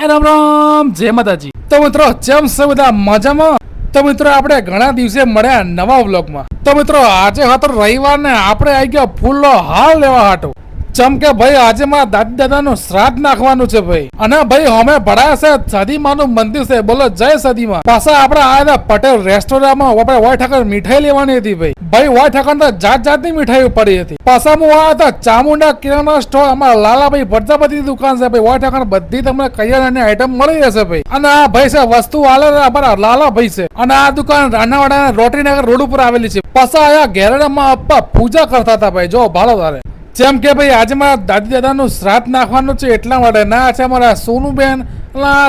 રામ રામ જય માતાજી। તો મિત્રો જેમ છે બધા મજામાં? તો મિત્રો આપણે ઘણા દિવસે મળ્યા નવા વ્લોગમાં। તો મિત્રો આજે હતો રવિવાર ને આપણે આવી ગયા ફૂલનો હાર લેવા હાટો। ચમ કે ભાઈ આજે મારા દાદી દાદાનું શ્રાદ્ધ નાખવાનું છે ભાઈ, અને ભાઈ અમે ભરાયા છે સદીમાનું મંદિર છે, બોલો જય સદીમાં। પાછા આપણે આયા પટેલ રેસ્ટોરન્ટમાં આપણે વોય ઠાકર મીઠાઈ લેવાની હતી ભાઈ વોય ઠાકર તો જાત જાતની મીઠાઈઓ પડી હતી। પાછા હું આયા હતા ચામુંડા કિરાણા સ્ટોર, અમારા લાલાભાઈ પ્રજાપતિ દુકાન છે ભાઈ, વોય ઠાકર બધી તમને કરિયાણાની આઈટમ મળી જશે ભાઈ। અને આ ભાઈ છે વસ્તુ વાલે અમારા લાલાભાઈ છે, અને આ દુકાન રાણાવાડા રોટરીનગર રોડ ઉપર આવેલી છે। પાછા આયા ઘેરડામાં અપ્પા પૂજા કરતા હતા ભાઈ, જો ભાલો તારે। જેમ કે ભાઈ આજે મારા દાદી દાદાનું શ્રાદ્ધ નાખવાનું છે એટલા માટે ના છે અમારા સોનુબેન,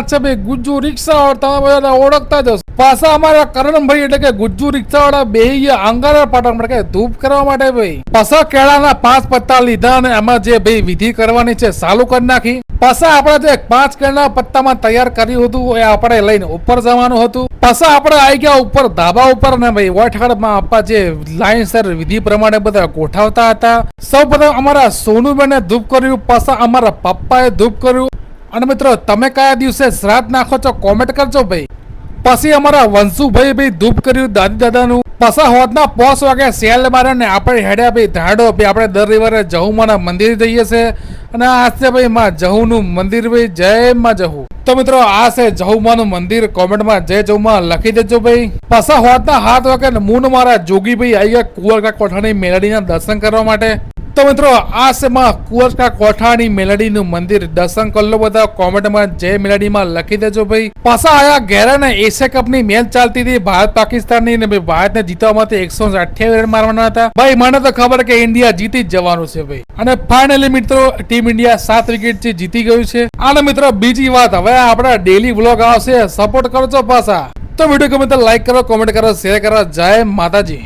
છે ભાઈ ગુજ્જુ રિક્ષા તમે બધા ઓળખતા જ હશો। પાછા અમારા કરણભાઈ એટલે કે ગુજ્જુ રિક્ષા વાળા બે અંગારા પાટણ માટે ધૂપ કરવા માટે ભાઈ। પાછા કેળાના 5 પત્તા લીધા અને એમાં જે ભાઈ વિધિ કરવાની છે ચાલુ કરી નાખી। પાછા આપણે જે 5 કેળના પત્તામાં તૈયાર કર્યું હતું એ આપણે લઈને ઉપર જવાનું હતું। પાછા આપણે આવી ગયા ઉપર ધાબા ઉપર ને ભાઈ વોય ઠાકરમાં આપવા જે લાઈન સર વિધિ પ્રમાણે બધા ગોઠવતા હતા। સૌ પ્રથમ અમારા સોનુબેને ધૂપ કર્યું, પાછા અમારા પપ્પાએ ધૂપ કર્યું। અને મિત્રો તમે કયા દિવસે શ્રાદ્ધ નાખો છો કોમેન્ટ કરજો ભાઈ। પછી અમારા વંશુભાઈ ભાઈ ધૂપ કર્યું દાદી દાદાનું। પાછા હોદના 5 વાગે સેલ મારે ને આપણે હેડ્યા ભાઈ ધાડો ભાઈ, આપણે દર રવિવારે જહુમાના મંદિર જઈએ છે, અને આ છે ભાઈ માં જહુનું મંદિર ભાઈ, જય માં જહુ। તો મિત્રો આ છે જહુમાનું મંદિર, કોમેન્ટમાં જય જહુમાં લખી દેજો ભાઈ। પાછા હોદના 7 વાગે મૂન મારા જોગી ભાઈ આવી ગયા કુંવરકા કોઠાની મેલડીના દર્શન કરવા માટે। તો મિત્રો આ છે માં કુંવરકા કોઠાની મેલડીનું મંદિર, દર્શન કરી લો બધા, કોમેન્ટમાં જય મેલડીમાં લખી દેજો ભાઈ। પાછા આયા ઘેરા ને એશિયા કપની મેચ ચાલતી હતી ભારત પાકિસ્તાનની, ને ભાઈ ભારતને જીતવા માટે 128 રન મારવાના હતા ભાઈ। મને તો ખબર કે ઇન્ડિયા જીતી જ જવાનું છે ભાઈ, અને ફાઇનલી મિત્રો ટીમ ઇન્ડિયા 7 વિકેટથી જીતી ગયું છે। અને મિત્રો બીજી વાત, હવે આપણા ડેલી વ્લોગ આવશે, સપોર્ટ કરજો પાછા। તો વિડીયો ગમે તો લાઈક કરો, કોમેન્ટ કરો, શેર કરો, જય માતાજી।